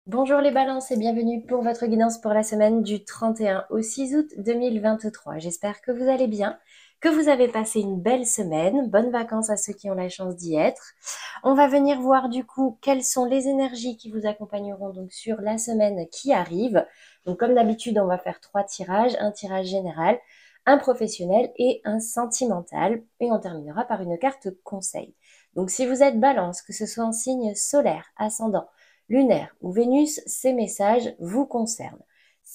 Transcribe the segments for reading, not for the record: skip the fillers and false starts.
Bonjour les balances et bienvenue pour votre guidance pour la semaine du 31 au 6 août 2023. J'espère que vous allez bien, que vous avez passé une belle semaine. Bonnes vacances à ceux qui ont la chance d'y être. On va venir voir du coup quelles sont les énergies qui vous accompagneront donc sur la semaine qui arrive. Donc comme d'habitude, on va faire 3 tirages, un tirage général, un professionnel et un sentimental. Et on terminera par une carte conseil. Donc si vous êtes balance, que ce soit en signe solaire, ascendant, lunaire ou Vénus, ces messages vous concernent.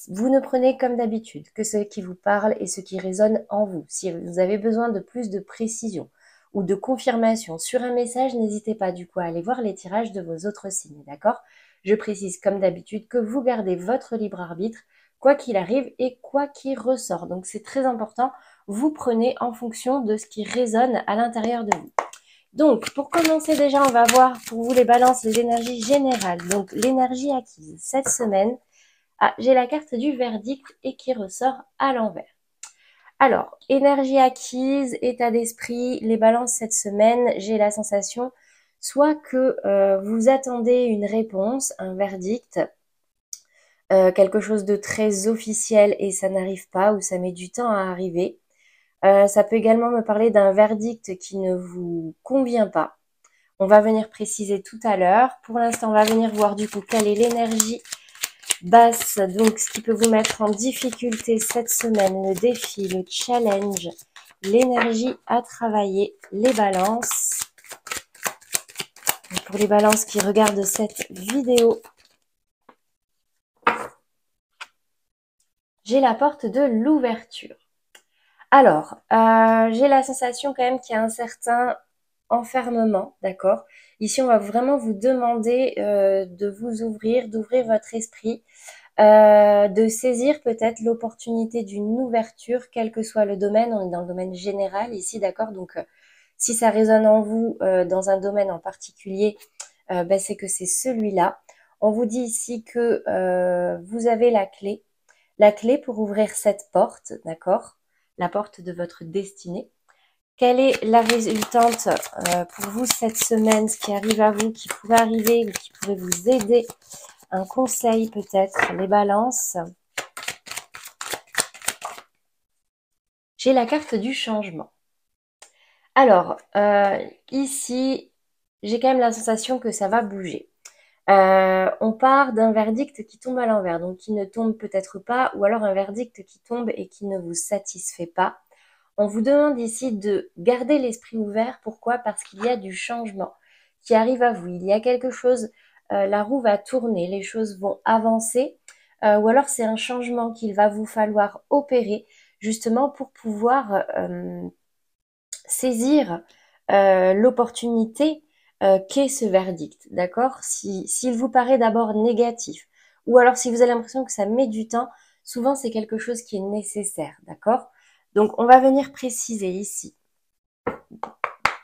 Vous ne prenez comme d'habitude que ce qui vous parle et ce qui résonne en vous. Si vous avez besoin de plus de précision ou de confirmation sur un message, n'hésitez pas du coup à aller voir les tirages de vos autres signes, d'accord? Je précise comme d'habitude que vous gardez votre libre arbitre, quoi qu'il arrive et quoi qu'il ressort. Donc c'est très important, vous prenez en fonction de ce qui résonne à l'intérieur de vous. Donc, pour commencer déjà, on va voir pour vous les balances, les énergies générales. Donc, l'énergie acquise cette semaine. Ah, j'ai la carte du verdict et qui ressort à l'envers. Alors, énergie acquise, état d'esprit, les balances cette semaine, j'ai la sensation soit que vous attendez une réponse, un verdict, quelque chose de très officiel et ça n'arrive pas ou ça met du temps à arriver. Ça peut également me parler d'un verdict qui ne vous convient pas. On va venir préciser tout à l'heure. Pour l'instant, on va venir voir du coup quelle est l'énergie basse, donc ce qui peut vous mettre en difficulté cette semaine, le défi, le challenge, l'énergie à travailler, les balances. Pour les balances qui regardent cette vidéo, j'ai la porte de l'ouverture. Alors, j'ai la sensation quand même qu'il y a un certain enfermement, d'accord? Ici, on va vraiment vous demander de vous ouvrir, d'ouvrir votre esprit, de saisir peut-être l'opportunité d'une ouverture, quel que soit le domaine. On est dans le domaine général ici, d'accord? Donc, si ça résonne en vous dans un domaine en particulier, ben, c'est que c'est celui-là. On vous dit ici que vous avez la clé pour ouvrir cette porte, d'accord? La porte de votre destinée. Quelle est la résultante pour vous cette semaine, ce qui arrive à vous, qui pourrait arriver ou qui pourrait vous aider? Un conseil peut-être, les balances. J'ai la carte du changement. Alors, ici, j'ai quand même la sensation que ça va bouger. On part d'un verdict qui tombe à l'envers, donc qui ne tombe peut-être pas, ou alors un verdict qui tombe et qui ne vous satisfait pas. On vous demande ici de garder l'esprit ouvert. Pourquoi? Parce qu'il y a du changement qui arrive à vous. Il y a quelque chose, la roue va tourner, les choses vont avancer, ou alors c'est un changement qu'il va vous falloir opérer justement pour pouvoir saisir l'opportunité qu'est ce verdict, d'accord? S'il vous paraît d'abord négatif, ou alors si vous avez l'impression que ça met du temps, souvent c'est quelque chose qui est nécessaire, d'accord? Donc on va venir préciser ici.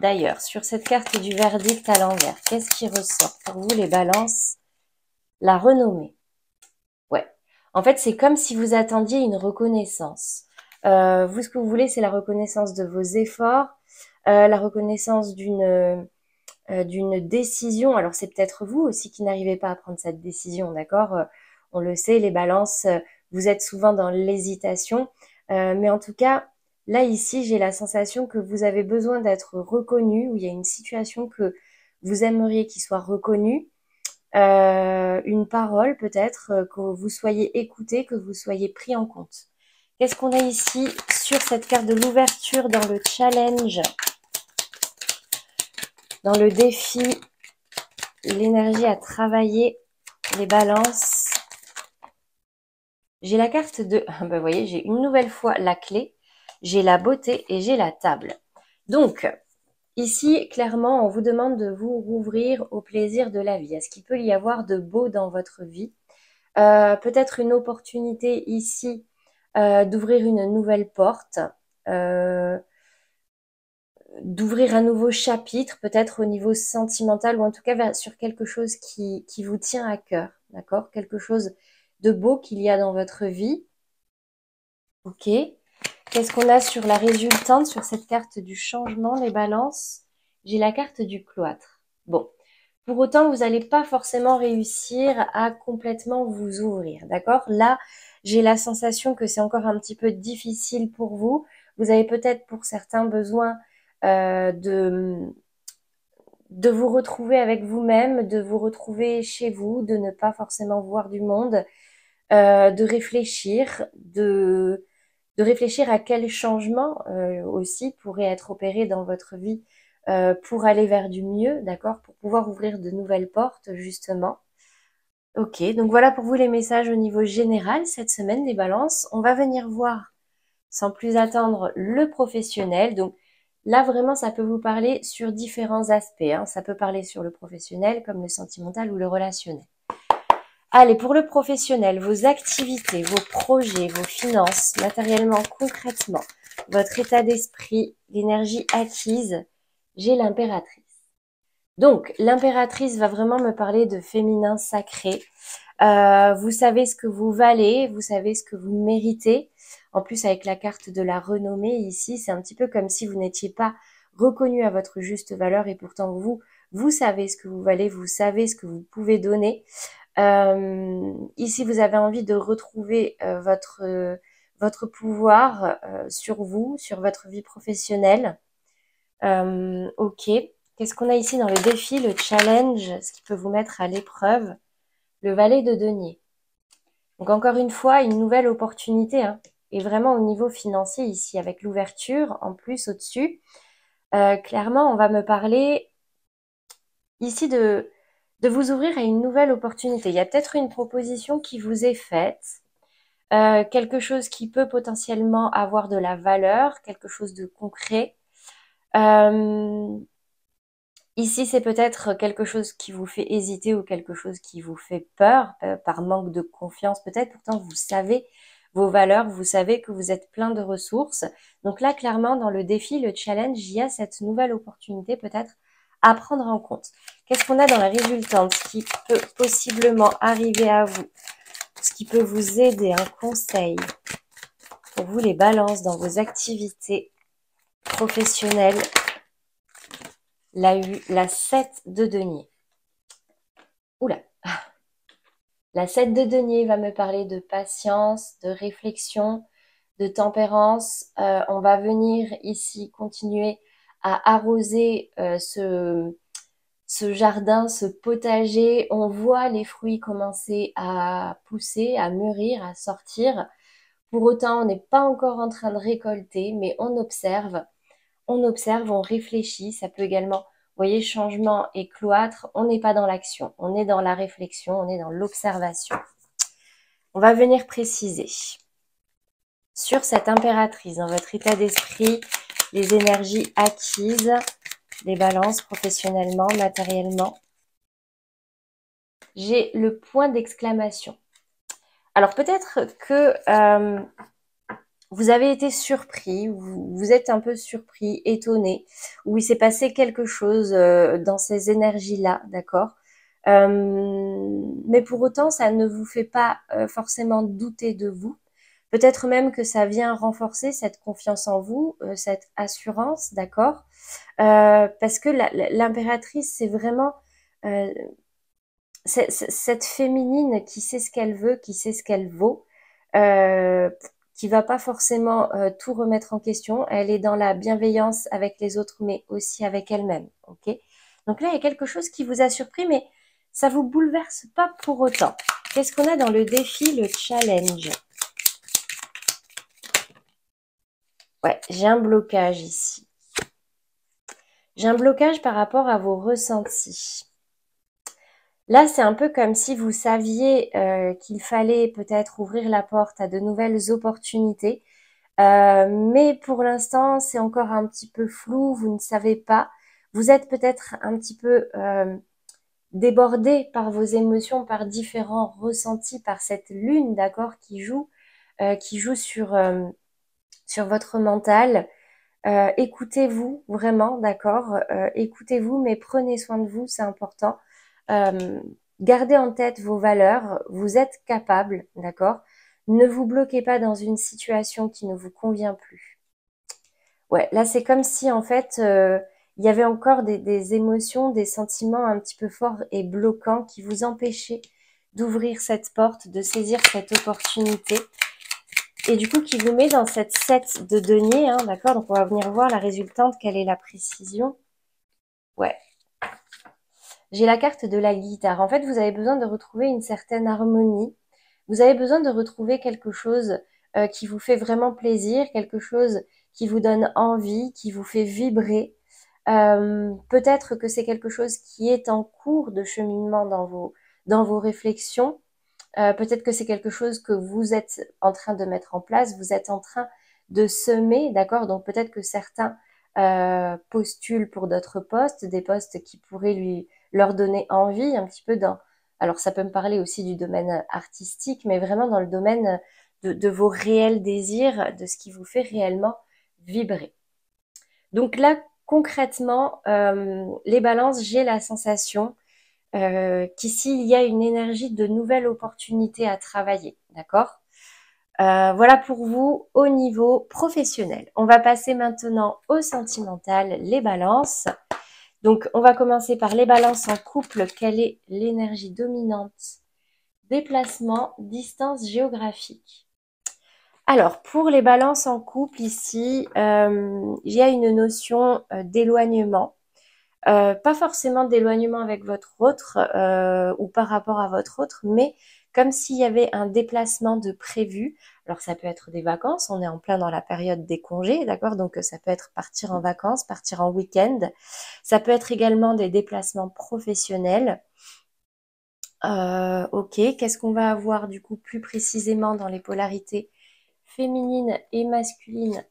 D'ailleurs, sur cette carte du verdict à l'envers, qu'est-ce qui ressort pour vous les balances? La renommée. Ouais. En fait, c'est comme si vous attendiez une reconnaissance. Vous, ce que vous voulez, c'est la reconnaissance de vos efforts, la reconnaissance d'une décision. Alors, c'est peut-être vous aussi qui n'arrivez pas à prendre cette décision, d'accord? On le sait, les balances, vous êtes souvent dans l'hésitation. Mais en tout cas, là, ici, j'ai la sensation que vous avez besoin d'être reconnu, ou il y a une situation que vous aimeriez qu'il soit reconnu. Une parole peut-être, que vous soyez écouté, que vous soyez pris en compte. Qu'est-ce qu'on a ici sur cette carte de l'ouverture dans le challenge, dans le défi, l'énergie à travailler, les balances? J'ai la carte de, ben, vous voyez, j'ai une nouvelle fois la clé, j'ai la beauté et j'ai la table. Donc, ici, clairement, on vous demande de vous rouvrir au plaisir de la vie. Est-ce qu'il peut y avoir de beau dans votre vie? Peut-être une opportunité ici d'ouvrir une nouvelle porte, euh, d'ouvrir un nouveau chapitre, peut-être au niveau sentimental ou en tout cas sur quelque chose qui vous tient à cœur, d'accord? Quelque chose de beau qu'il y a dans votre vie. Ok. Qu'est-ce qu'on a sur la résultante, sur cette carte du changement, les balances? J'ai la carte du cloître. Bon. Pour autant, vous n'allez pas forcément réussir à complètement vous ouvrir, d'accord? Là, j'ai la sensation que c'est encore un petit peu difficile pour vous. Vous avez peut-être pour certains besoin de vous retrouver avec vous-même, de vous retrouver chez vous, de ne pas forcément voir du monde, de réfléchir, de réfléchir à quel changement aussi pourrait être opéré dans votre vie pour aller vers du mieux, d'accord, pour pouvoir ouvrir de nouvelles portes, justement. Ok, donc voilà pour vous les messages au niveau général cette semaine des balances. On va venir voir, sans plus attendre, le professionnel. Donc là, vraiment, ça peut vous parler sur différents aspects, hein. Ça peut parler sur le professionnel, comme le sentimental ou le relationnel. Allez, pour le professionnel, vos activités, vos projets, vos finances, matériellement, concrètement, votre état d'esprit, l'énergie acquise, j'ai l'impératrice. Donc, l'impératrice va vraiment me parler de féminin sacré. Vous savez ce que vous valez, vous savez ce que vous méritez. En plus, avec la carte de la renommée ici, c'est un petit peu comme si vous n'étiez pas reconnu à votre juste valeur et pourtant vous savez ce que vous valez, vous savez ce que vous pouvez donner. Ici, vous avez envie de retrouver votre pouvoir sur vous, sur votre vie professionnelle. Ok. Qu'est-ce qu'on a ici dans le défi, le challenge, ce qui peut vous mettre à l'épreuve? Le valet de denier. Donc encore une fois, une nouvelle opportunité, hein, et vraiment au niveau financier ici, avec l'ouverture en plus au-dessus. Clairement, on va me parler ici de vous ouvrir à une nouvelle opportunité. Il y a peut-être une proposition qui vous est faite, quelque chose qui peut potentiellement avoir de la valeur, quelque chose de concret. Ici, c'est peut-être quelque chose qui vous fait hésiter ou quelque chose qui vous fait peur, par manque de confiance peut-être. Pourtant, vous savez vos valeurs, vous savez que vous êtes plein de ressources. Donc là, clairement, dans le défi, le challenge, il y a cette nouvelle opportunité peut-être à prendre en compte. Qu'est-ce qu'on a dans la résultante? Ce qui peut possiblement arriver à vous, ce qui peut vous aider, un conseil pour vous les balances dans vos activités professionnelles. La 7 de denier. Oula. La 7 de denier va me parler de patience, de réflexion, de tempérance. On va venir ici continuer à arroser ce jardin, ce potager. On voit les fruits commencer à pousser, à mûrir, à sortir. Pour autant, on n'est pas encore en train de récolter, mais on observe, on réfléchit. Ça peut également, vous voyez, changement et cloître. On n'est pas dans l'action, on est dans la réflexion, on est dans l'observation. On va venir préciser sur cette impératrice, dans votre état d'esprit, les énergies acquises, les balances professionnellement, matériellement. J'ai le point d'exclamation. Alors peut-être que vous avez été surpris, vous êtes un peu surpris, étonné, ou il s'est passé quelque chose dans ces énergies-là, d'accord? Mais pour autant, ça ne vous fait pas forcément douter de vous. Peut-être même que ça vient renforcer cette confiance en vous, cette assurance, d'accord? Parce que l'impératrice, c'est vraiment cette féminine qui sait ce qu'elle veut, qui sait ce qu'elle vaut, qui va pas forcément tout remettre en question. Elle est dans la bienveillance avec les autres, mais aussi avec elle-même. Ok? Donc là, il y a quelque chose qui vous a surpris, mais ça vous bouleverse pas pour autant. Qu'est-ce qu'on a dans le défi, le challenge? Ouais, j'ai un blocage ici. J'ai un blocage par rapport à vos ressentis. Là, c'est un peu comme si vous saviez qu'il fallait peut-être ouvrir la porte à de nouvelles opportunités. Mais pour l'instant, c'est encore un petit peu flou, vous ne savez pas. Vous êtes peut-être un petit peu débordé par vos émotions, par différents ressentis, par cette lune, d'accord, qui joue sur votre mental. Écoutez-vous vraiment, d'accord, écoutez-vous, mais prenez soin de vous, c'est important. Gardez en tête vos valeurs, vous êtes capable, d'accord? Ne vous bloquez pas dans une situation qui ne vous convient plus. Ouais, là c'est comme si en fait il y avait encore des émotions, des sentiments un petit peu forts et bloquants qui vous empêchaient d'ouvrir cette porte, de saisir cette opportunité. Et du coup, qui vous met dans cette 7 de denier, hein, d'accord? Donc, on va venir voir la résultante, quelle est la précision. Ouais. J'ai la carte de la guitare. En fait, vous avez besoin de retrouver une certaine harmonie. Vous avez besoin de retrouver quelque chose qui vous fait vraiment plaisir, quelque chose qui vous donne envie, qui vous fait vibrer. Peut-être que c'est quelque chose qui est en cours de cheminement dans vos réflexions. Peut-être que c'est quelque chose que vous êtes en train de mettre en place, vous êtes en train de semer, d'accord? Donc peut-être que certains postulent pour d'autres postes, des postes qui pourraient leur donner envie un petit peu dans... Alors ça peut me parler aussi du domaine artistique, mais vraiment dans le domaine de vos réels désirs, de ce qui vous fait réellement vibrer. Donc là, concrètement, les balances, j'ai la sensation qu'ici, il y a une énergie de nouvelles opportunités à travailler, d'accord? Voilà pour vous au niveau professionnel. On va passer maintenant au sentimental, les balances. Donc, on va commencer par les balances en couple. Quelle est l'énergie dominante? Déplacement, distance géographique. Alors, pour les balances en couple, ici, il y a une notion d'éloignement. Pas forcément d'éloignement avec votre autre ou par rapport à votre autre, mais comme s'il y avait un déplacement de prévu. Alors ça peut être des vacances, on est en plein dans la période des congés, d'accord? Donc ça peut être partir en vacances, partir en week-end. Ça peut être également des déplacements professionnels. Ok, qu'est-ce qu'on va avoir du coup plus précisément dans les polarités féminines et masculines?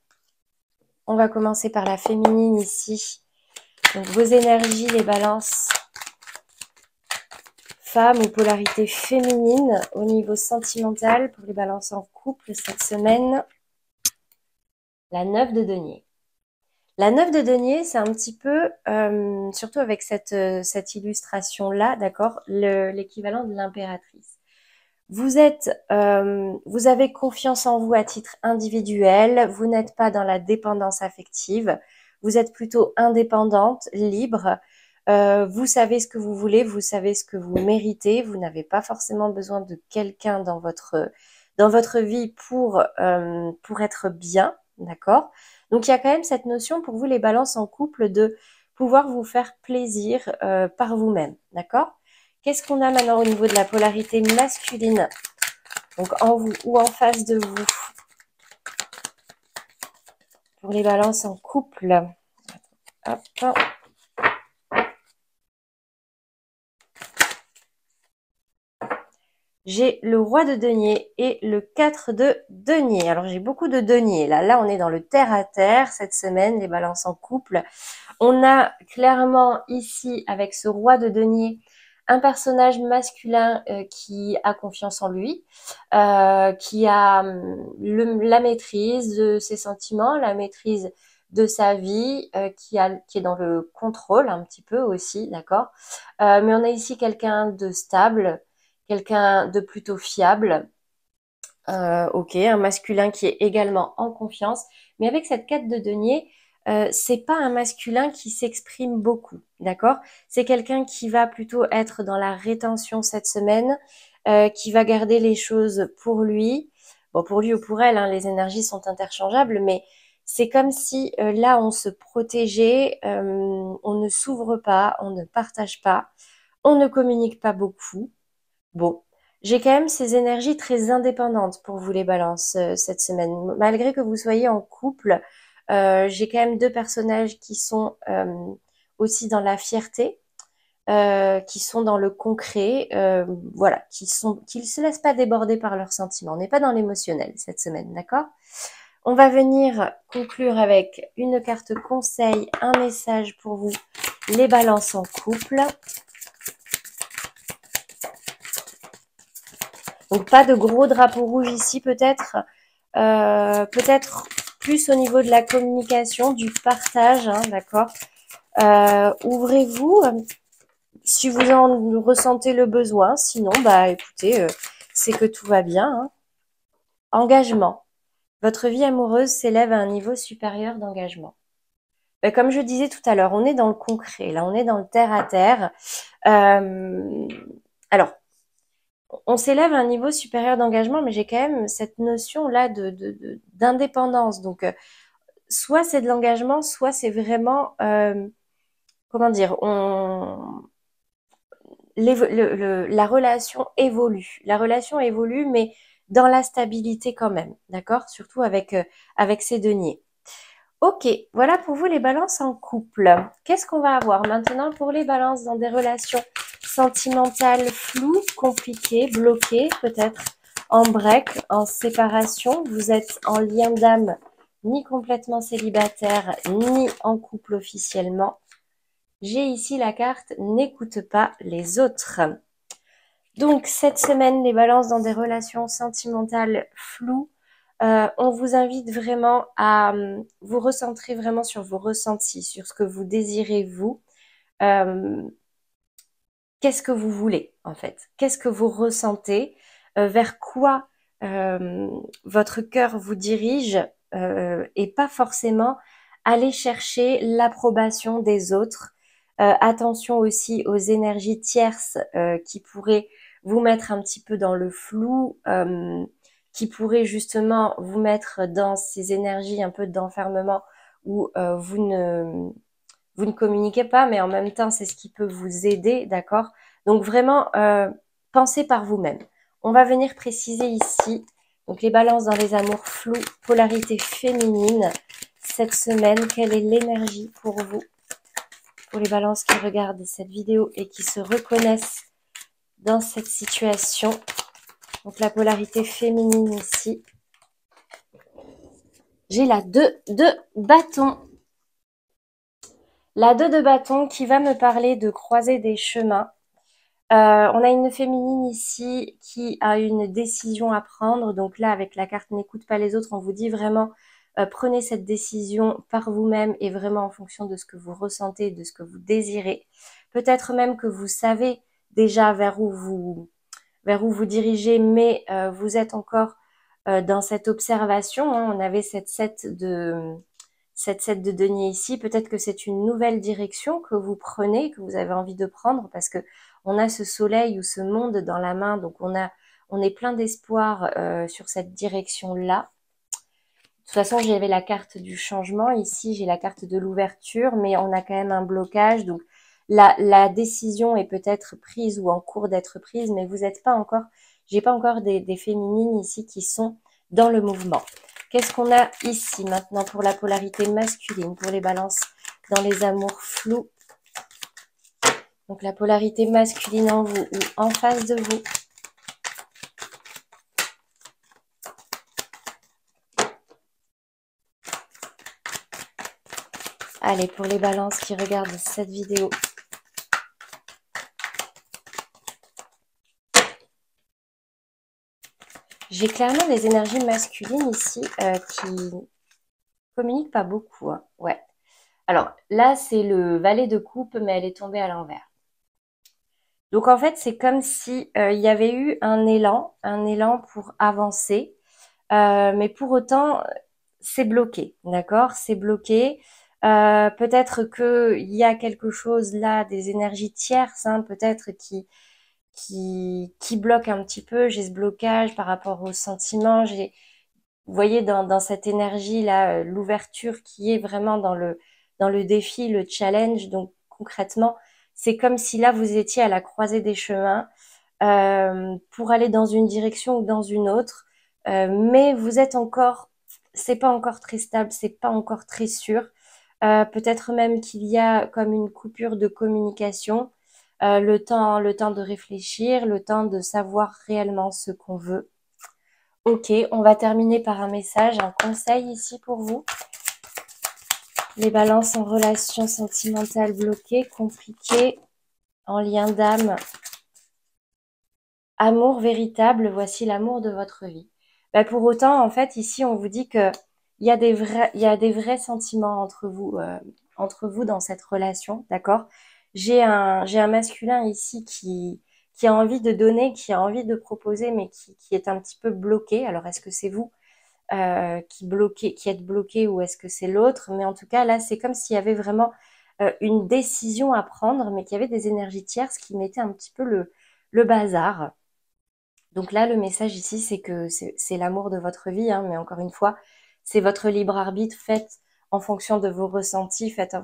On va commencer par la féminine ici. Donc vos énergies, les balances, femmes ou polarité féminine au niveau sentimental pour les balances en couple cette semaine. La 9 de denier. La 9 de denier, c'est un petit peu, surtout avec cette illustration-là, d'accord, l'équivalent de l'impératrice. Vous avez confiance en vous à titre individuel, vous n'êtes pas dans la dépendance affective, vous êtes plutôt indépendante, libre, vous savez ce que vous voulez, vous savez ce que vous méritez, vous n'avez pas forcément besoin de quelqu'un dans votre vie pour être bien, d'accord? Donc il y a quand même cette notion pour vous les balances en couple de pouvoir vous faire plaisir par vous-même, d'accord? Qu'est-ce qu'on a maintenant au niveau de la polarité masculine? Donc en vous ou en face de vous. Pour les balances en couple. Hop. J'ai le roi de denier et le 4 de denier. Alors j'ai beaucoup de denier. Là, on est dans le terre à terre cette semaine, les balances en couple. On a clairement ici, avec ce roi de denier, un personnage masculin qui a confiance en lui, qui a la maîtrise de ses sentiments, la maîtrise de sa vie, qui est dans le contrôle un petit peu aussi, d'accord? Mais on a ici quelqu'un de stable, quelqu'un de plutôt fiable, ok, un masculin qui est également en confiance, mais avec cette 4 de denier, c'est pas un masculin qui s'exprime beaucoup, d'accord? C'est quelqu'un qui va plutôt être dans la rétention cette semaine, qui va garder les choses pour lui. Bon, pour lui ou pour elle, hein, les énergies sont interchangeables, mais c'est comme si là, on se protégeait, on ne s'ouvre pas, on ne partage pas, on ne communique pas beaucoup. Bon, j'ai quand même ces énergies très indépendantes pour vous les balances cette semaine. Malgré que vous soyez en couple, j'ai quand même deux personnages qui sont aussi dans la fierté, qui sont dans le concret, voilà, qui ne se laissent pas déborder par leurs sentiments. On n'est pas dans l'émotionnel cette semaine, d'accord? On va venir conclure avec une carte conseil, un message pour vous, les balances en couple. Donc pas de gros drapeaux rouges ici peut-être. Peut-être plus au niveau de la communication, du partage, hein, d'accord. Ouvrez-vous si vous en ressentez le besoin. Sinon, bah écoutez, c'est que tout va bien, hein. Engagement. Votre vie amoureuse s'élève à un niveau supérieur d'engagement. Comme je disais tout à l'heure, on est dans le concret, là, on est dans le terre à terre. Alors, on s'élève à un niveau supérieur d'engagement, mais j'ai quand même cette notion-là d'indépendance. Donc, soit c'est de l'engagement, soit c'est vraiment, comment dire, la relation évolue. La relation évolue, mais dans la stabilité quand même, d'accord? Surtout avec ces deniers. Ok, voilà pour vous les balances en couple. Qu'est-ce qu'on va avoir maintenant pour les balances dans des relations sentimentales floues, compliquées, bloquées, peut-être en break, en séparation. Vous êtes en lien d'âme, ni complètement célibataire, ni en couple officiellement. J'ai ici la carte « N'écoute pas les autres ». Donc, cette semaine, les balances dans des relations sentimentales floues, on vous invite vraiment à vous recentrer vraiment sur vos ressentis, sur ce que vous désirez vous. Qu'est-ce que vous voulez, en fait? Qu'est-ce que vous ressentez? Vers quoi votre cœur vous dirige et pas forcément aller chercher l'approbation des autres. Attention aussi aux énergies tierces qui pourraient vous mettre un petit peu dans le flou, qui pourraient justement vous mettre dans ces énergies un peu d'enfermement où vous ne communiquez pas, mais en même temps, c'est ce qui peut vous aider, d'accord? Donc vraiment, pensez par vous-même. On va venir préciser ici, donc les balances dans les amours flous, polarité féminine. Cette semaine, quelle est l'énergie pour vous? Pour les balances qui regardent cette vidéo et qui se reconnaissent dans cette situation. Donc la polarité féminine ici. J'ai la 2 de bâton. La 2 de bâton qui va me parler de croiser des chemins. On a une féminine ici qui a une décision à prendre. Donc là, avec la carte n'écoute pas les autres, on vous dit vraiment prenez cette décision par vous-même et vraiment en fonction de ce que vous ressentez, de ce que vous désirez. Peut-être même que vous savez déjà vers où vous dirigez, mais vous êtes encore dans cette observation. Hein. On avait cette 7 de denier ici. Peut-être que c'est une nouvelle direction que vous prenez, que vous avez envie de prendre parce que on a ce soleil ou ce monde dans la main, donc on est plein d'espoir sur cette direction-là. De toute façon, j'avais la carte du changement. Ici, j'ai la carte de l'ouverture, mais on a quand même un blocage. Donc, la décision est peut-être prise ou en cours d'être prise, mais vous n'êtes pas encore, j'ai pas encore des féminines ici qui sont dans le mouvement. Qu'est-ce qu'on a ici maintenant pour la polarité masculine, pour les balances dans les amours flous? Donc, la polarité masculine en vous ou en face de vous. Allez, pour les balances qui regardent cette vidéo. J'ai clairement des énergies masculines ici qui communiquent pas beaucoup. Hein. Ouais. Alors là, c'est le valet de coupe, mais elle est tombée à l'envers. Donc en fait, c'est comme si il y avait eu un élan pour avancer, mais pour autant, c'est bloqué, d'accord? C'est bloqué. Peut-être qu'il y a quelque chose là, des énergies tierces, hein, peut-être qui bloque un petit peu. J'ai ce blocage par rapport aux sentiments. Vous voyez, dans cette énergie-là, l'ouverture qui est vraiment dans le défi, le challenge. Donc, concrètement, c'est comme si là, vous étiez à la croisée des chemins pour aller dans une direction ou dans une autre. Mais vous êtes encore, c'est pas encore très stable, c'est pas encore très sûr. Peut-être même qu'il y a comme une coupure de communication, le temps de réfléchir, le temps de savoir réellement ce qu'on veut. Ok, on va terminer par un message, un conseil ici pour vous. Les balances en relation sentimentale bloquées, compliquées, en lien d'âme. Amour véritable, voici l'amour de votre vie. Pour autant, en fait, ici, on vous dit que il y a des vrais sentiments entre vous dans cette relation, d'accord? J'ai un masculin ici qui a envie de donner, qui a envie de proposer, mais qui est un petit peu bloqué. Alors, est-ce que c'est vous? qui êtes bloqué ou est-ce que c'est l'autre? Mais en tout cas, là, c'est comme s'il y avait vraiment une décision à prendre, mais qu'il y avait des énergies tierces qui mettaient un petit peu le bazar. Donc là, le message ici, c'est que c'est l'amour de votre vie, hein, mais encore une fois, c'est votre libre arbitre. Faites en fonction de vos ressentis, faites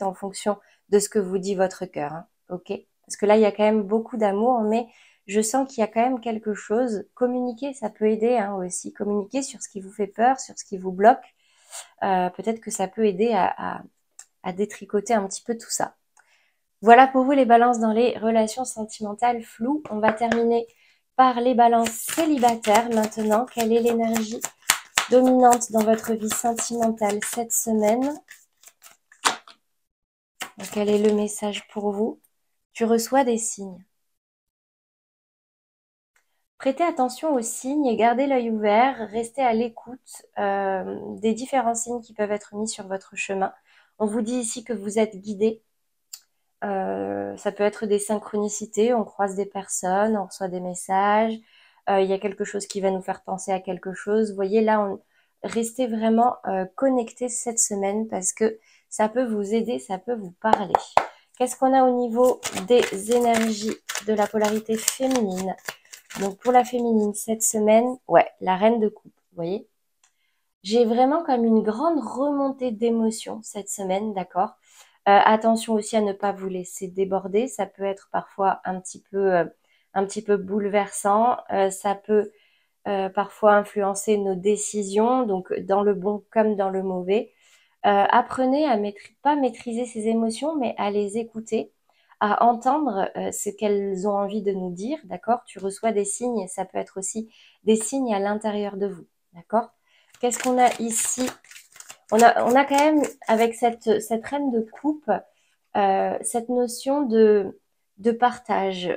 en fonction de ce que vous dit votre cœur, hein, ok? Parce que là, il y a quand même beaucoup d'amour, mais je sens qu'il y a quand même quelque chose. Communiquer, ça peut aider, hein, aussi. Communiquer sur ce qui vous fait peur, sur ce qui vous bloque. Peut-être que ça peut aider à détricoter un petit peu tout ça. Voilà pour vous les balances dans les relations sentimentales floues. On va terminer par les balances célibataires maintenant. Quelle est l'énergie dominante dans votre vie sentimentale cette semaine? Donc, quel est le message pour vous? Tu reçois des signes. Prêtez attention aux signes et gardez l'œil ouvert. Restez à l'écoute des différents signes qui peuvent être mis sur votre chemin. On vous dit ici que vous êtes guidé. Ça peut être des synchronicités, on croise des personnes, on reçoit des messages, il y a quelque chose qui va nous faire penser à quelque chose. Vous voyez, là, restez vraiment connectés cette semaine parce que ça peut vous aider, ça peut vous parler. Qu'est-ce qu'on a au niveau des énergies de la polarité féminine? Donc, pour la féminine, cette semaine, ouais, la reine de coupe, vous voyez? J'ai vraiment comme une grande remontée d'émotions cette semaine, d'accord? Attention aussi à ne pas vous laisser déborder. Ça peut être parfois un petit peu bouleversant. Ça peut parfois influencer nos décisions, donc dans le bon comme dans le mauvais. Apprenez à pas maîtriser ces émotions, mais à les écouter, à entendre ce qu'elles ont envie de nous dire, d'accord? Tu reçois des signes, ça peut être aussi des signes à l'intérieur de vous, d'accord? Qu'est-ce qu'on a ici? On a quand même, avec cette reine de coupe, cette notion de partage.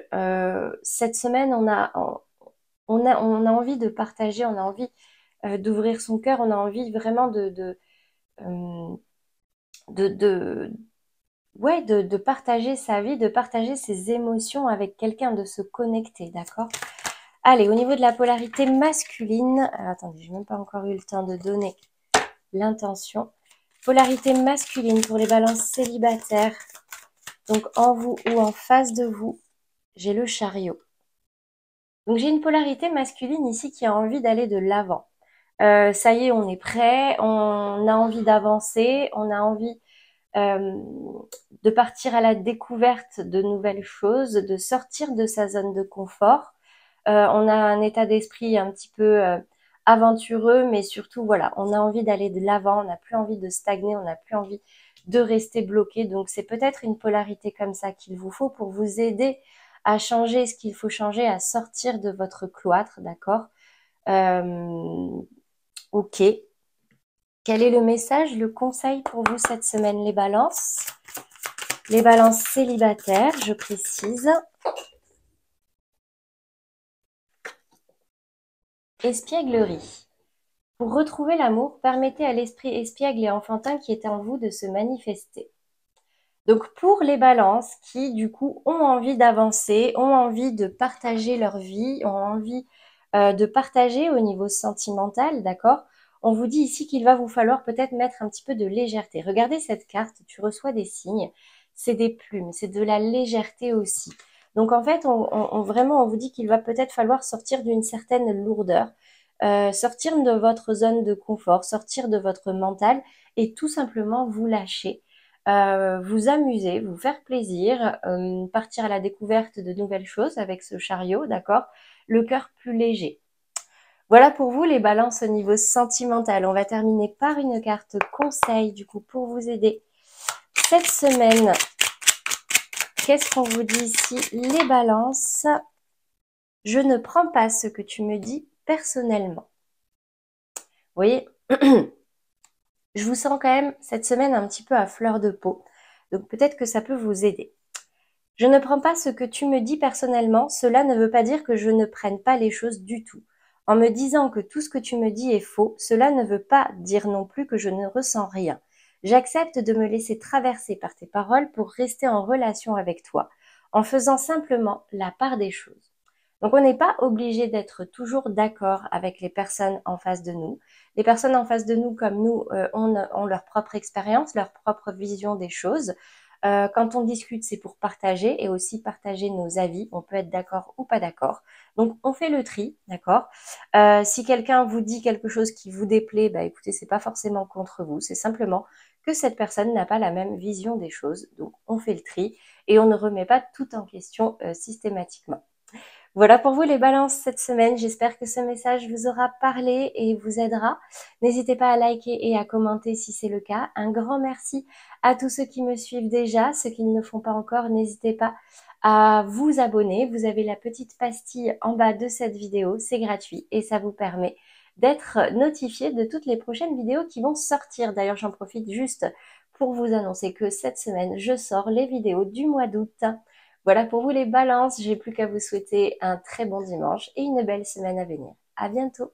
Cette semaine, on a envie de partager, on a envie d'ouvrir son cœur, on a envie vraiment euh, de, ouais, de partager sa vie, de partager ses émotions avec quelqu'un, de se connecter, d'accord? Allez, au niveau de la polarité masculine, alors, attendez, j'ai même pas encore eu le temps de donner l'intention. Polarité masculine pour les balances célibataires. Donc en vous ou en face de vous, j'ai le chariot. Donc j'ai une polarité masculine ici qui a envie d'aller de l'avant. Ça y est, on est prêt, on a envie d'avancer, on a envie de partir à la découverte de nouvelles choses, de sortir de sa zone de confort. On a un état d'esprit un petit peu aventureux, mais surtout, voilà, on a envie d'aller de l'avant, on n'a plus envie de stagner, on n'a plus envie de rester bloqué. Donc, c'est peut-être une polarité comme ça qu'il vous faut pour vous aider à changer ce qu'il faut changer, à sortir de votre cloître, d'accord? Ok. Quel est le message, le conseil pour vous cette semaine, les balances? Les balances célibataires, je précise. Espièglerie. Pour retrouver l'amour, permettez à l'esprit espiègle et enfantin qui est en vous de se manifester. Donc pour les balances qui du coup ont envie d'avancer, ont envie de partager leur vie, ont envie de partager au niveau sentimental, d'accord? On vous dit ici qu'il va vous falloir peut-être mettre un petit peu de légèreté. Regardez cette carte, tu reçois des signes, c'est des plumes, c'est de la légèreté aussi. Donc en fait, vraiment, on vous dit qu'il va peut-être falloir sortir d'une certaine lourdeur, sortir de votre zone de confort, sortir de votre mental et tout simplement vous lâcher, vous amuser, vous faire plaisir, partir à la découverte de nouvelles choses avec ce chariot, d'accord? Le cœur plus léger. Voilà pour vous les balances au niveau sentimental. On va terminer par une carte conseil du coup pour vous aider cette semaine. Qu'est-ce qu'on vous dit ici? Les balances. Je ne prends pas ce que tu me dis personnellement. Vous voyez, je vous sens quand même cette semaine un petit peu à fleur de peau. Donc peut-être que ça peut vous aider. Je ne prends pas ce que tu me dis personnellement. Cela ne veut pas dire que je ne prenne pas les choses du tout. En me disant que tout ce que tu me dis est faux, cela ne veut pas dire non plus que je ne ressens rien. J'accepte de me laisser traverser par tes paroles pour rester en relation avec toi, en faisant simplement la part des choses. Donc on n'est pas obligé d'être toujours d'accord avec les personnes en face de nous. Les personnes en face de nous, comme nous, ont leur propre expérience, leur propre vision des choses. Quand on discute, c'est pour partager et aussi partager nos avis. On peut être d'accord ou pas d'accord. Donc on fait le tri, d'accord. Si quelqu'un vous dit quelque chose qui vous déplaît, bah écoutez, c'est pas forcément contre vous, c'est simplement que cette personne n'a pas la même vision des choses. Donc on fait le tri et on ne remet pas tout en question systématiquement. Voilà pour vous les balances cette semaine. J'espère que ce message vous aura parlé et vous aidera. N'hésitez pas à liker et à commenter si c'est le cas. Un grand merci à tous ceux qui me suivent déjà. Ceux qui ne le font pas encore, n'hésitez pas à vous abonner. Vous avez la petite pastille en bas de cette vidéo. C'est gratuit et ça vous permet d'être notifié de toutes les prochaines vidéos qui vont sortir. D'ailleurs, j'en profite juste pour vous annoncer que cette semaine, je sors les vidéos du mois d'août. Voilà pour vous les balances, j'ai plus qu'à vous souhaiter un très bon dimanche et une belle semaine à venir. À bientôt!